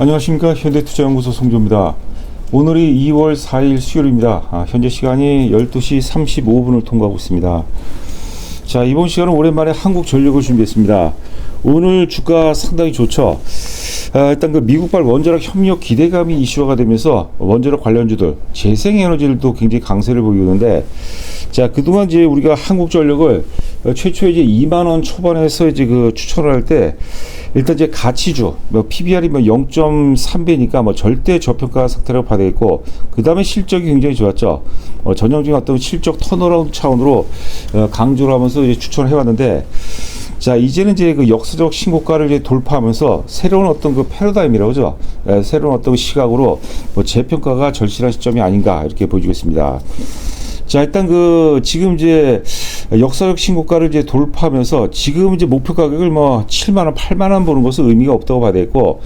안녕하십니까. 현대투자연구소 송조입니다. 오늘이 2월 4일 수요일입니다. 현재 시간이 12시 35분을 통과하고 있습니다. 자, 이번 시간은 오랜만에 한국전력을 준비했습니다. 오늘 주가 상당히 좋죠. 일단 그 미국발 원자력 협력 기대감이 이슈화가 되면서 원자력 관련주들, 재생에너지들도 굉장히 강세를 보이고 있는데, 자, 그동안 이제 우리가 한국전력을 최초에 이제 2만원 초반에서 이제 그 추천을 할 때, 일단 이제 가치주, PBR이 0.3배니까 절대 저평가 상태라고 봐야 되겠고, 그 다음에 실적이 굉장히 좋았죠. 전형적인 어떤 실적 턴어라운드 차원으로 강조를 하면서 이제 추천을 해왔는데, 자, 이제는 이제 그 역사적 신고가를 이제 돌파하면서 새로운 어떤 그 패러다임이라고 하죠. 새로운 어떤 시각으로 재평가가 절실한 시점이 아닌가 이렇게 보여지고 있습니다. 자, 일단 지금 이제 역사적 신고가를 이제 돌파하면서 지금 이제 목표 가격을 7만원, 8만원 보는 것은 의미가 없다고 봐야 되겠고,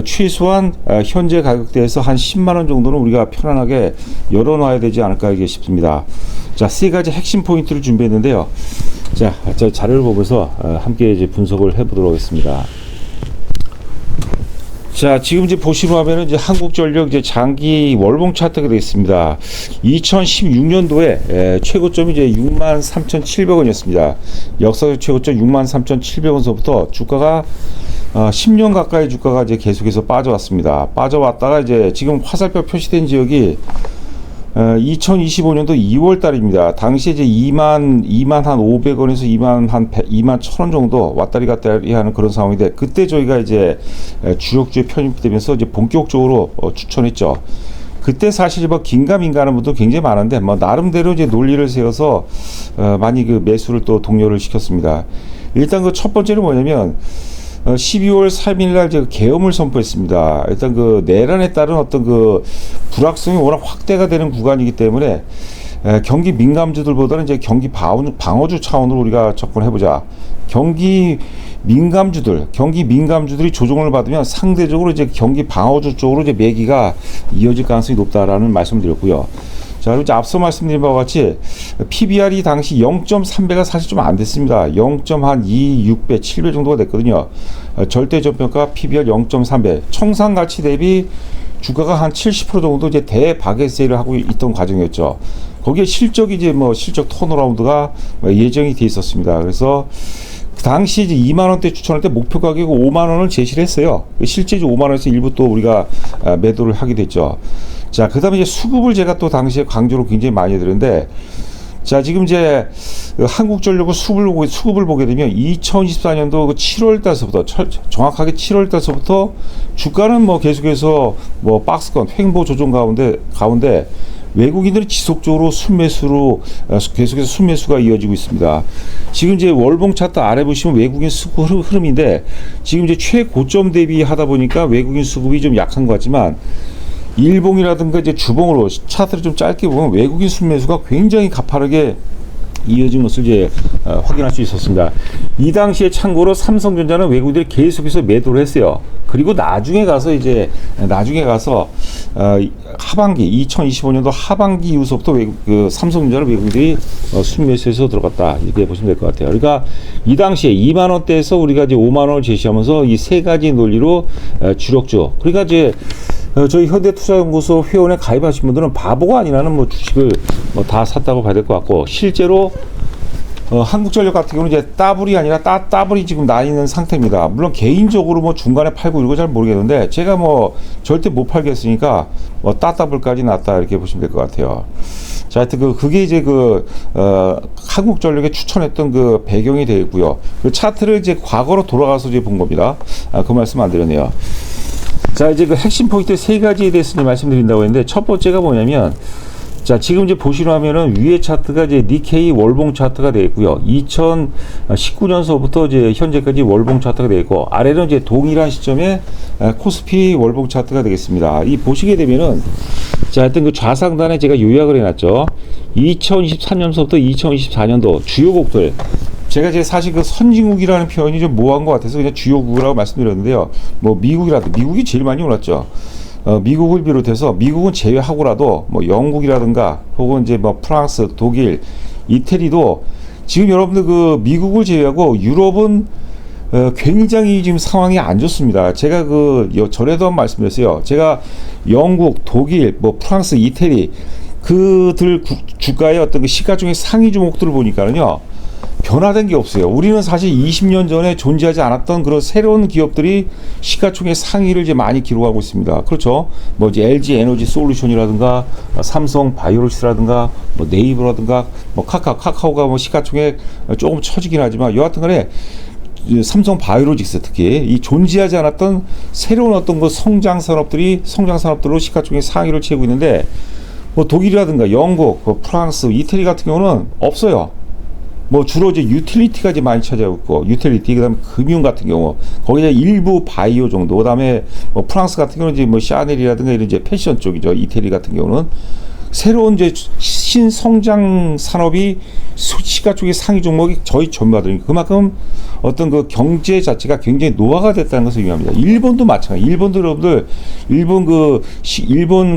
최소한 현재 가격대에서 한 10만원 정도는 우리가 편안하게 열어놔야 되지 않을까 이게 싶습니다. 자, 세 가지 핵심 포인트를 준비했는데요. 자, 저 자료를 보면서 함께 이제 분석을 해보도록 하겠습니다. 자, 지금 이제 보시면 하면은 이제 한국전력 이제 장기 월봉 차트가 되겠습니다. 2016년도에 최고점이 이제 63,700원이었습니다. 역사적 최고점 63,700원서부터 주가가 10년 가까이 주가가 이제 계속해서 빠져왔습니다. 빠져왔다가 이제 지금 화살표 표시된 지역이 2025년도 2월 달입니다. 당시에 이제 2만 한 500원에서 2만 1,000원 정도 왔다리 갔다리 하는 그런 상황인데, 그때 저희가 이제 주력주에 편입되면서 이제 본격적으로 추천했죠. 그때 사실 긴가민가하는 분도 굉장히 많은데, 나름대로 이제 논리를 세워서 많이 그 매수를 또 독려를 시켰습니다. 일단 그 첫 번째는 뭐냐면, 12월 3일날 제가 계엄을 선포했습니다. 일단 그 내란에 따른 어떤 그 불확성이 워낙 확대가 되는 구간이기 때문에 경기 민감주들보다는 이제 경기 방어주 차원으로 우리가 접근해보자. 경기 민감주들이 조정을 받으면 상대적으로 이제 경기 방어주 쪽으로 이제 매기가 이어질 가능성이 높다라는 말씀을 드렸고요. 자, 그리고 이제 앞서 말씀드린 바와 같이 PBR이 당시 0.3배가 사실 좀 안 됐습니다. 0.26배, 7배 정도가 됐거든요. 절대 저평가 PBR 0.3배. 청산 가치 대비 주가가 한 70% 정도 이제 대박의 세일을 하고 있던 과정이었죠. 거기에 실적이 이제 실적 턴어라운드가 예정이 돼 있었습니다. 그래서 당시 이제 2만원대 추천할 때 목표 가격 5만원을 제시를 했어요. 실제 5만원에서 일부 또 우리가 매도를 하게 됐죠. 자, 그 다음에 이제 수급을 제가 또 당시에 강조로 굉장히 많이 드렸는데, 자, 지금 이제 한국전력의 수급을 보게 되면 2024년도 7월 달서부터, 정확하게 7월 달서부터 주가는 계속해서 박스권, 횡보 조정 가운데 외국인들이 지속적으로 계속해서 순매수가 이어지고 있습니다. 지금 이제 월봉 차트 아래 보시면 외국인 수급 흐름인데, 지금 이제 최고점 대비 하다 보니까 외국인 수급이 좀 약한 것 같지만, 일봉이라든가 이제 주봉으로 차트를 좀 짧게 보면 외국인 순매수가 굉장히 가파르게 이어진 것을 이제 확인할 수 있었습니다. 이 당시에 참고로 삼성전자는 외국인들이 계속해서 매도를 했어요. 그리고 나중에 가서 하반기 2025년도 하반기 이후부터 삼성전자를 외국인들이 순매수해서 들어갔다, 이렇게 보시면 될 것 같아요. 그러니까 이 당시에 2만 원대에서 우리가 이제 5만 원을 제시하면서 이 세 가지 논리로 주력주, 그러니까 이제 저희 현대투자연구소 회원에 가입하신 분들은 바보가 아니라는 주식을 다 샀다고 봐야 될 것 같고, 실제로 한국전력 같은 경우는 이제 따블이 아니라 따블이 지금 나 있는 상태입니다. 물론 개인적으로 중간에 팔고 이런 거 잘 모르겠는데, 제가 절대 못 팔겠으니까 따블까지 났다, 이렇게 보시면 될 것 같아요. 자, 하여튼 그게 이제 한국전력에 추천했던 그 배경이 되겠고요. 그 차트를 이제 과거로 돌아가서 이제 본 겁니다. 그 말씀 안 드렸네요. 자, 이제 그 핵심 포인트 세 가지에 대해서 말씀드린다고 했는데, 첫 번째가 뭐냐면, 자, 지금 이제 보시면은 위에 차트가 이제 니케이 월봉 차트가 되겠고요. 2019년서부터 이제 현재까지 월봉 차트가 되겠고, 아래는 이제 동일한 시점에 코스피 월봉 차트가 되겠습니다. 이 보시게 되면은, 자, 하여튼 그 좌상단에 제가 요약을 해놨죠. 2023년서부터 2024년도 주요국들. 제가 사실 그 선진국이라는 표현이 좀 모호한 것 같아서 그냥 주요국이라고 말씀드렸는데요. 미국이 제일 많이 올랐죠. 미국을 비롯해서, 미국은 제외하고라도 영국이라든가 혹은 이제 프랑스, 독일, 이태리도 지금 여러분들 미국을 제외하고 유럽은 굉장히 지금 상황이 안 좋습니다. 제가 전에도 한 말씀드렸어요. 제가 영국, 독일, 뭐 프랑스, 이태리 그들 주가의 어떤 그 시가총액 상위 종목들을 보니까는요, 변화된 게 없어요. 우리는 사실 20년 전에 존재하지 않았던 그런 새로운 기업들이 시가총액 상위를 이제 많이 기록하고 있습니다. 그렇죠. 뭐 이제 LG 에너지 솔루션이라든가, 삼성 바이오로시스라든가, 뭐 네이버라든가, 뭐 카카오가 뭐 시가총액 조금 처지긴 하지만 여하튼간에 삼성 바이오로직스 특히 이 존재하지 않았던 새로운 어떤 그 성장 산업들로 시가총액 상위를 채우고 있는데, 뭐 독일이라든가 영국, 뭐 프랑스, 이태리 같은 경우는 없어요. 뭐 주로 이제 유틸리티가 이제 많이 차지하고 있고, 유틸리티, 그다음에 금융 같은 경우 거기에 일부 바이오 정도, 그다음에 뭐 프랑스 같은 경우는 이제 뭐 샤넬이라든가 이런 이제 패션 쪽이죠. 이태리 같은 경우는 새로운 이제 신성장 산업이 시가총액 상위 종목이 저희 전문가들이니까 그만큼 어떤 그 경제 자체가 굉장히 노화가 됐다는 것을 의미합니다. 일본도 마찬가지. 일본도 여러분들 일본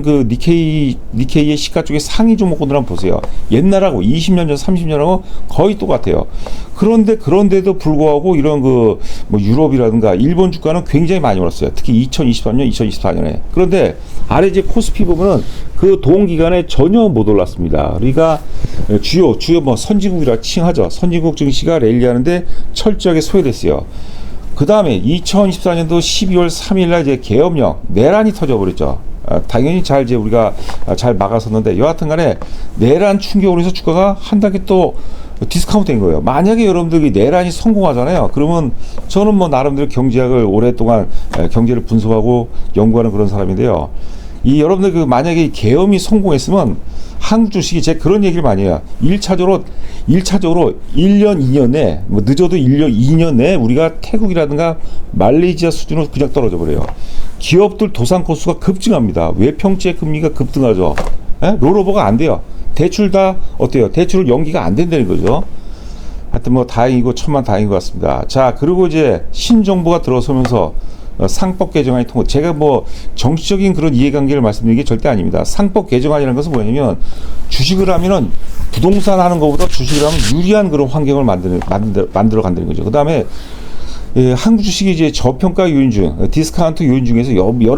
그 니케이의 시가총액 상위 종목군들 한번 보세요. 옛날하고 20년 전, 30년하고 거의 똑같아요. 그런데도 불구하고 이런 그 뭐 유럽이라든가 일본 주가는 굉장히 많이 올랐어요. 특히 2023년, 2024년에. 그런데 아래 이제 코스피 보면은 그 동기간에 전혀 못 올랐습니다. 그러니까 주요 뭐 선진국이라 칭하죠. 선진국 증시가 랠리하는데 철저하게 소외됐어요. 그 다음에 2024년도 12월 3일날 이제 계엄령 내란이 터져버렸죠. 당연히 이제 우리가 잘 막아섰는데 여하튼간에 내란 충격으로 해서 주가가 한 단계 또 디스카운트 된 거예요. 만약에 여러분들이 내란이 성공하잖아요. 그러면 저는 뭐 나름대로 경제학을 오랫동안 경제를 분석하고 연구하는 그런 사람인데요. 여러분들 만약에 계엄이 성공했으면 한국 주식이 제가 그런 얘기를 많이 해요. 1차적으로 1년, 2년 내, 뭐 늦어도 1년, 2년 내 우리가 태국이라든가 말레이시아 수준으로 그냥 떨어져 버려요. 기업들 도산 건수가 급증합니다. 외평지의 금리가 급등하죠. 롤오버가 안 돼요. 대출 다 어때요? 대출 연기가 안 된다는 거죠. 하여튼 뭐 다행이고 천만 다행인 것 같습니다. 자, 그리고 이제 신정부가 들어서면서 상법 개정안이 통과. 제가 뭐 정치적인 그런 이해관계를 말씀드리는 게 절대 아닙니다. 상법 개정안이라는 것은 뭐냐면 주식을 하면은 부동산 하는 것보다 주식을 하면 유리한 그런 환경을 만들어 간다는 거죠. 그 다음에 한국 주식이 이제 저평가 요인 중, 디스카운트 요인 중에서 여러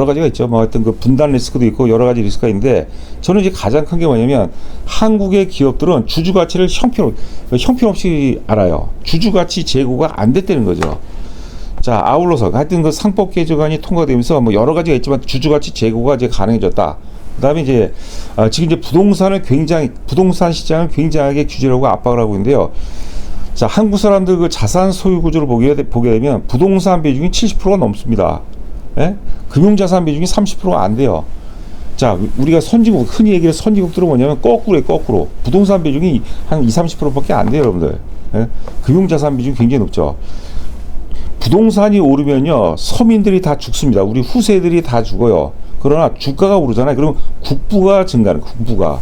가지가 있죠. 뭐 하여튼 그 분단 리스크도 있고 여러 가지 리스크가 있는데 저는 이제 가장 큰 게 뭐냐면 한국의 기업들은 주주 가치를 형편없이 알아요. 주주 가치 제고가 안 됐다는 거죠. 자, 아울러서 하여튼 그 상법 개정안이 통과되면서 뭐 여러 가지가 있지만 주주 가치 제고가 이제 가능해졌다. 그다음에 이제 지금 이제 부동산 시장을 굉장하게 규제를 하고 압박을 하고 있는데요. 자, 한국 사람들 그 자산 소유 구조를 보게 되면 부동산 비중이 70%가 넘습니다. 예? 금융자산 비중이 30%가 안 돼요. 자, 우리가 선진국, 흔히 얘기하는 선진국들은 뭐냐면 거꾸로. 부동산 비중이 한 20-30%밖에 안 돼요, 여러분들. 예? 금융자산 비중이 굉장히 높죠. 부동산이 오르면요, 서민들이 다 죽습니다. 우리 후세들이 다 죽어요. 그러나 주가가 오르잖아요. 그럼 국부가 증가하는, 국부가.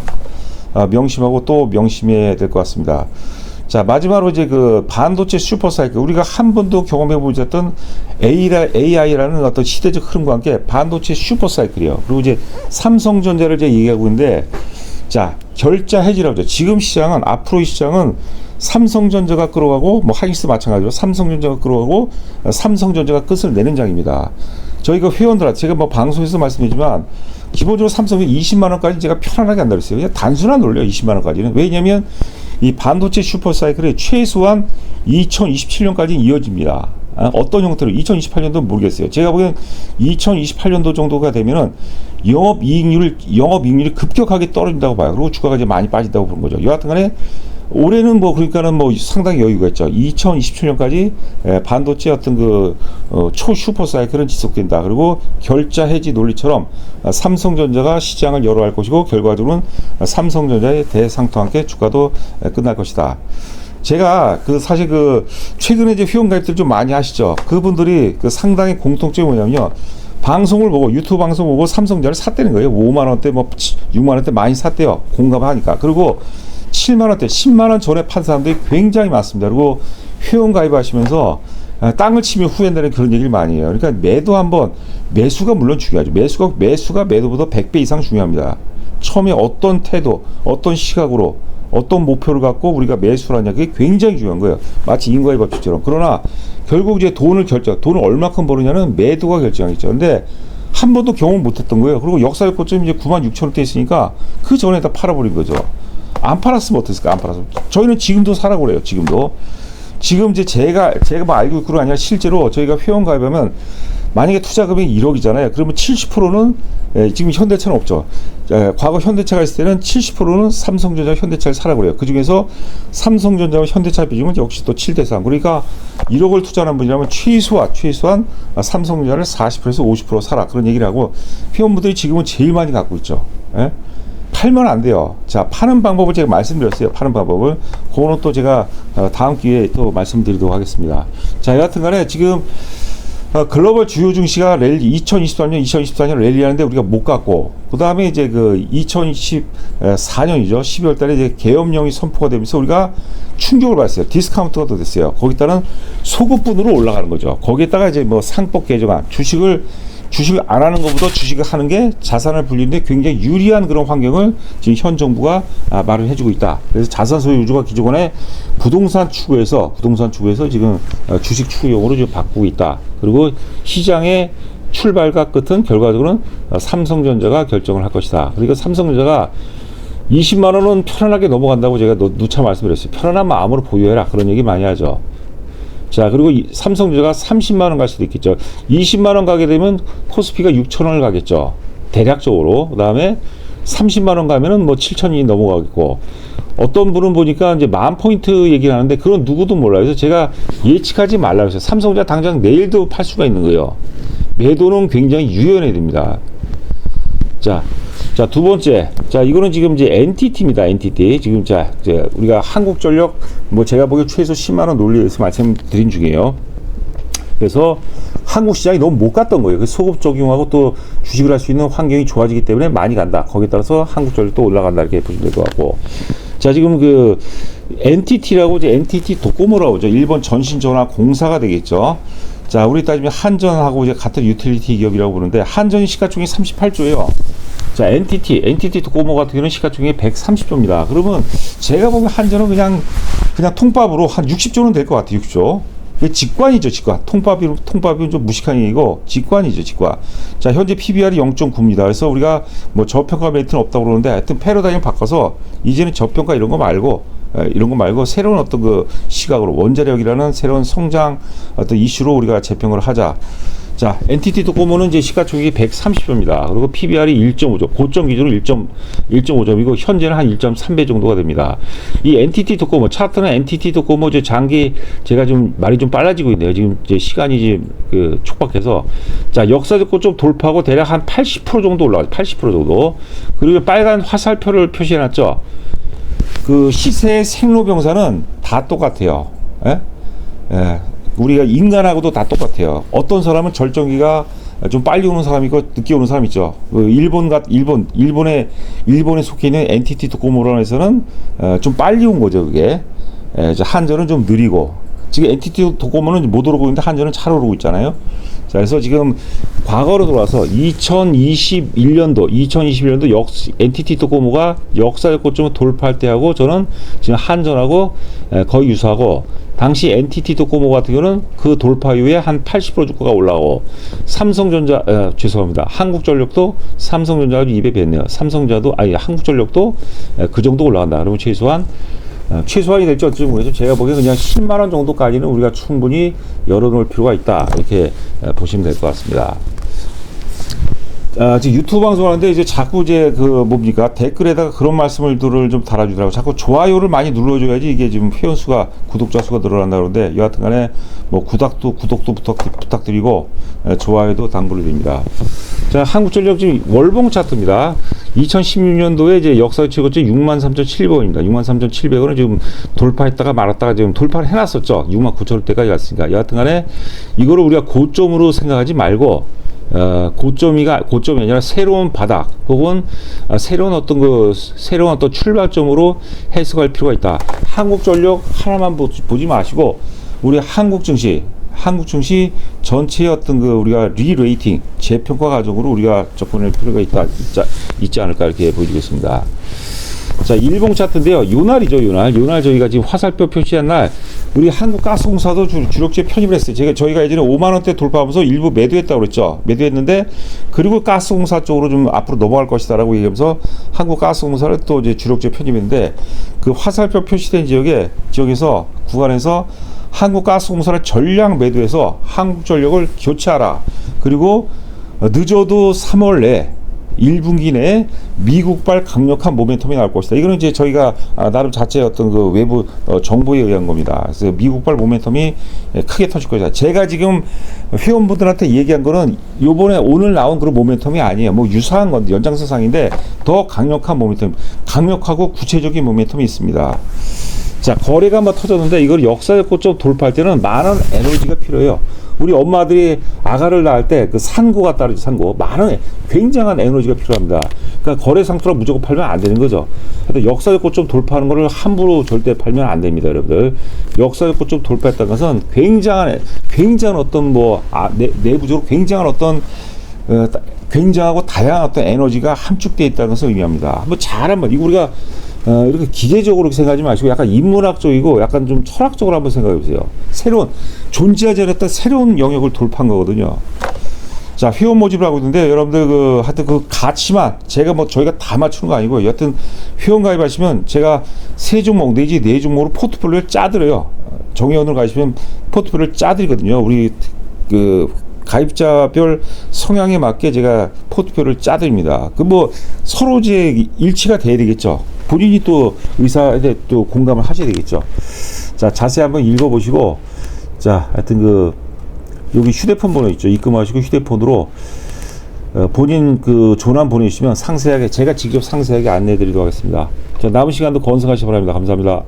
명심하고 또 명심해야 될 것 같습니다. 자, 마지막으로 이제 그 반도체 슈퍼사이클, 우리가 한 번도 경험해 보지 않았던 AI라는 어떤 시대적 흐름과 함께 반도체 슈퍼사이클이요. 그리고 이제 삼성전자를 이제 얘기하고 있는데, 자, 결자 해지라고 하죠. 지금 시장은, 앞으로의 시장은 삼성전자가 끌어가고, 뭐 하이닉스 마찬가지로 삼성전자가 끌어가고, 삼성전자가 끝을 내는 장입니다. 저희가 회원들한테, 제가 뭐 방송에서 말씀드리지만, 기본적으로 삼성이 20만 원까지 제가 편안하게 한다고 했어요. 그냥 단순한 논리요, 20만 원까지는. 왜냐면 이 반도체 슈퍼사이클이 최소한 2027년까지 이어집니다. 어떤 형태로 2028년도 모르겠어요. 제가 보기엔 2028년도 정도가 되면은 영업이익률이 급격하게 떨어진다고 봐요. 그리고 주가가 이제 많이 빠진다고 보는 거죠. 여하튼간에 올해는 뭐 그러니까는 뭐 상당히 여유가 있죠. 2027년까지 반도체 어떤 그 초 슈퍼 사이클은 지속된다. 그리고 결자 해지 논리처럼 삼성전자가 시장을 열어갈 것이고 결과적으로는 삼성전자의 대상토와 함께 주가도 끝날 것이다. 제가 사실 최근에 이제 회원가입들 좀 많이 하시죠. 그분들이 상당히 공통점이 뭐냐면요. 방송을 보고 유튜브 방송 보고 삼성전자를 샀다는 거예요. 5만 원대 뭐 6만 원대 많이 샀대요. 공감하니까. 그리고 7만 원대, 10만 원 전에 판 사람들이 굉장히 많습니다. 그리고 회원 가입하시면서 땅을 치면 후회한다는 그런 얘기를 많이 해요. 그러니까 매수가 물론 중요하죠. 매수가 매도보다 100배 이상 중요합니다. 처음에 어떤 태도, 어떤 시각으로 어떤 목표를 갖고 우리가 매수를 하냐, 그게 굉장히 중요한 거예요. 마치 인과의 법칙처럼. 그러나 결국 이제 돈을 얼마큼 벌느냐는 매도가 결정하겠죠. 근데 한 번도 경험을 못했던 거예요. 그리고 역사적 고점이 이제 96,000원대 있으니까 그 전에 다 팔아버린 거죠. 안 팔았으면 어땠을까? 안 팔았으면. 저희는 지금도 사라고 그래요. 지금도. 지금 이제 제가 뭐 알고 있고가 아니라 실제로 저희가 회원 가입하면 만약에 투자 금액이 1억이잖아요. 그러면 70%는 지금 현대차는 없죠. 과거 현대차가 있을 때는 70%는 삼성전자, 현대차를 사라고 그래요. 그 중에서 삼성전자와 현대차 비중은 역시 또 7대3. 그러니까 1억을 투자하는 분이라면 최소한 삼성전자를 40%에서 50% 사라. 그런 얘기를 하고 회원분들이 지금은 제일 많이 갖고 있죠. 예? 팔면 안 돼요. 자, 파는 방법을 제가 말씀드렸어요. 파는 방법을. 그거는 또 제가 다음 기회에 또 말씀드리도록 하겠습니다. 자, 여하튼 간에 지금 글로벌 주요 증시가 2024년 랠리 하는데 우리가 못 갔고, 그 다음에 이제 그 2024년이죠. 12월 달에 이제 계엄령이 선포가 되면서 우리가 충격을 받았어요. 디스카운트가 더 됐어요. 거기다가는 소급분으로 올라가는 거죠. 거기에다가 이제 뭐 상법 개정안, 주식을 안 하는 것보다 주식을 하는 게 자산을 불리는데 굉장히 유리한 그런 환경을 지금 현 정부가 말을 해주고 있다. 그래서 자산 소유주가 기존에 부동산 추구에서 지금 주식 추구용으로 지금 바꾸고 있다. 그리고 시장의 출발과 끝은 결과적으로는 삼성전자가 결정을 할 것이다. 그러니까 삼성전자가 20만 원은 편안하게 넘어간다고 제가 누차 말씀드렸어요. 편안한 마음으로 보유해라. 그런 얘기 많이 하죠. 자, 그리고 삼성전자가 30만 원 갈 수도 있겠죠. 20만 원 가게 되면 코스피가 6천 원을 가겠죠. 대략적으로. 그다음에 30만 원 가면은 뭐 7천이 넘어가겠고. 어떤 분은 보니까 이제 10,000포인트 얘기를 하는데 그건 누구도 몰라요. 그래서 제가 예측하지 말라고 했어요. 삼성전자 당장 내일도 팔 수가 있는 거예요. 매도는 굉장히 유연해야 됩니다. 자, 두 번째. 자, 이거는 지금 이제 NTT입니다. NTT. 지금 이제 우리가 한국전력, 뭐 제가 보기에 최소 10만원 논리에서 말씀드린 중이에요. 그래서 한국 시장이 너무 못 갔던 거예요. 그래서 소급 적용하고 또 주식을 할 수 있는 환경이 좋아지기 때문에 많이 간다. 거기에 따라서 한국전력도 올라간다. 이렇게 보시면 될 것 같고. 자, 지금 그 NTT라고 이제 NTT 도코모라고 하죠. 일본 전신전화 공사가 되겠죠. 자, 우리 따지면 한전하고 이제 같은 유틸리티 기업이라고 부르는데 한전이 시가총액 38조예요. 자, NTT 도코모 같은 경우는 시가총액 130조입니다. 그러면 제가 보기엔 한전은 그냥 통밥으로 한 60조는 될 것 같아요. 60조. 이게 직관이죠, 직관. 통밥이 좀 무식한 얘기고 직관이죠, 직관. 자, 현재 PBR이 0.9입니다. 그래서 우리가 뭐 저평가 메리트는 없다고 그러는데 하여튼 패러다임을 바꿔서 이제는 저평가 이런 거 말고 새로운 어떤 그 시각으로 원자력이라는 새로운 성장 어떤 이슈로 우리가 재평을 하자. 자, NTT 도코모는 이제 시가총액이 130조입니다. 그리고 PBR이 1.5조, 고점 기준으로 1.5점이고 현재는 한 1.3배 정도가 됩니다. 이 NTT 도코모 차트는 NTT 도코모 이제 장기 제가 좀 말이 좀 빨라지고 있네요. 지금 이제 시간이 지금 그 촉박해서 자, 역사적 고점 돌파하고 대략 한 80% 정도 올라가요. 80% 정도. 그리고 빨간 화살표를 표시해놨죠. 그 시세의 생로병사는 다 똑같아요. 예? 예. 우리가 인간하고도 다 똑같아요. 어떤 사람은 절정기가 좀 빨리 오는 사람이 있고 늦게 오는 사람이 있죠. 일본에 속해 있는 NTT 도코모론에서는 좀 빨리 온 거죠, 그게. 한전은 좀 느리고. 지금 NTT 도코모는 못 오르고 있는데 한전은 잘 오르고 있잖아요. 자, 그래서 지금 과거로 돌아와서 2021년도 NTT 도코모가 역사적 고점을 돌파할 때하고 저는 지금 한전하고 거의 유사하고 당시 NTT 도코모 같은 경우는 그 돌파 이후에 한 80% 주가가 올라오고 한국전력도 삼성전자가 2배 뺐네요. 한국전력도 그 정도 올라간다. 그러면 최소한이 될지 어쩔지 모르겠지만 제가 보기엔 그냥 10만 원 정도까지는 우리가 충분히 열어놓을 필요가 있다. 이렇게 보시면 될 것 같습니다. 지금 유튜브 방송하는데 이제 자꾸 댓글에다가 그런 말씀들을 좀 달아주더라고요. 자꾸 좋아요를 많이 눌러줘야지 이게 지금 구독자 수가 늘어난다 그러는데 여하튼 간에 뭐 구독도 부탁드리고 좋아요도 당부를 드립니다. 자, 한국전력 지금 월봉 차트입니다. 2016년도에 이제 역사적 최고점 63,700원입니다. 63,700원을 지금 돌파했다가 말았다가 지금 돌파를 해놨었죠. 69,000원대까지 갔으니까. 여하튼 간에 이거를 우리가 고점으로 생각하지 말고 고점이 아니라 새로운 바닥 혹은 새로운 어떤 출발점으로 해석할 필요가 있다. 한국전력 하나만 보지 마시고 우리 한국 증시 전체의 어떤 우리가 리레이팅 재평가 과정으로 우리가 접근할 필요가 있지 않을까 이렇게 보여주겠습니다. 자, 일봉 차트인데요. 요날이죠, 요날. 요날 저희가 지금 화살표 표시한 날, 우리 한국가스공사도 주력주에 편입을 했어요. 저희가 예전에 5만원대 돌파하면서 일부 매도했다고 그랬죠. 매도했는데, 그리고 가스공사 쪽으로 좀 앞으로 넘어갈 것이다라고 얘기하면서 한국가스공사를 또 이제 주력주에 편입했는데, 그 화살표 표시된 지역에서, 구간에서 한국가스공사를 전량 매도해서 한국전력을 교체하라. 그리고 늦어도 3월 내 1분기 내에 미국발 강력한 모멘텀이 나올 것이다. 이거는 이제 저희가 나름 자체 어떤 그 외부 정보에 의한 겁니다. 그래서 미국발 모멘텀이 크게 터질 것이다. 제가 지금 회원분들한테 얘기한 거는 요번에 오늘 나온 그런 모멘텀이 아니에요. 뭐 유사한 건데 연장선상인데 더 강력한 모멘텀, 강력하고 구체적인 모멘텀이 있습니다. 자, 거래가 한번 터졌는데 이걸 역사적 고점 돌파할 때는 많은 에너지가 필요해요. 우리 엄마들이 아가를 낳을 때 그 산고가 따르죠, 산고. 많은, 굉장한 에너지가 필요합니다. 그러니까 거래 상투라 무조건 팔면 안 되는 거죠. 근데 역사적 고점 돌파하는 거를 함부로 절대 팔면 안 됩니다, 여러분들. 역사적 고점 돌파했다는 것은 굉장한 어떤 내부적으로 굉장한 어떤, 굉장하고 다양한 어떤 에너지가 함축되어 있다는 것을 의미합니다. 이거 우리가 이렇게 기계적으로 생각하지 마시고 약간 인문학적이고 약간 좀 철학적으로 한번 생각해 보세요. 존재하지 않았던 새로운 영역을 돌파한 거거든요. 자, 회원 모집을 하고 있는데 여러분들 하여튼 그 가치만 저희가 다 맞추는 거 아니고 여하튼 회원 가입하시면 제가 3종목 내지 4종목으로 포트폴리오를 짜드려요. 정회원으로 가시면 포트폴리오를 짜드리거든요. 우리 가입자별 성향에 맞게 제가 포트폴리오를 짜드립니다. 서로 이제 일치가 돼야 되겠죠. 본인이 또 의사에 또 공감을 하셔야 되겠죠. 자, 자세히 한번 읽어보시고, 자, 하여튼 여기 휴대폰 번호 있죠. 입금하시고 휴대폰으로 본인 전화 보내주시면 제가 직접 상세하게 안내해 드리도록 하겠습니다. 자, 남은 시간도 건승하시기 바랍니다. 감사합니다.